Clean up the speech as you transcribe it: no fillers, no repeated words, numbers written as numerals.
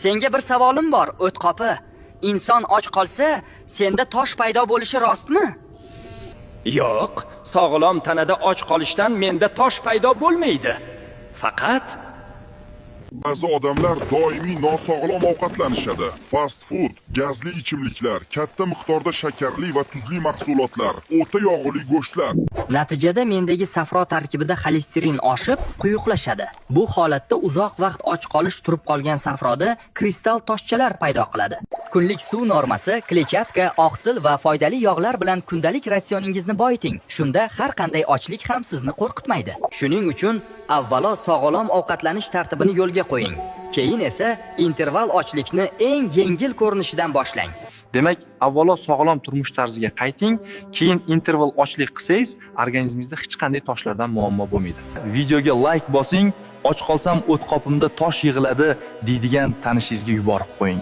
Senga bir savolim bor, O'tqopi. Inson och qolsa, senda tosh paydo bo'lishi rostmi? Yo'q, sog'lom tanada och qolishdan menda tosh paydo bo'lmaydi. Faqat Ba'zi odamlar doimiy nosog'lom ovqatlanishadi. Fast food, gazli ichimliklar, katta miqdorda shakarli va tuzli mahsulotlar, o'ta yog'li go'shtlar. Natijada mendagi safro tarkibida xolesterin oshib, quyuqlashadi. Bu holatda uzoq vaqt och qolish turib qolgan safroda kristal toshchalar paydo qiladi. Kunlik suv normasi, kletchatka, oqsil va foydali yog'lar bilan kundalik ratsioningizni boyiting. Shunda har qanday ochlik ham sizni qo'rqitmaydi. Shuning uchun avvalo sog'lom ovqatlanish tartibini yo'lga qo'ying. Keyin esa interval ochlikni eng yengil ko'rinishidan boshlang. Demak, avvalo sog'lom turmush tarziga qayting, keyin interval ochlik qilsangiz, organizmingizda hech qanday toshlardan muammo bo'lmaydi. Videoga like bosing, och qolsam o'tqopimda tosh yig'iladi deydigan tanishingizga yuborib qo'ying.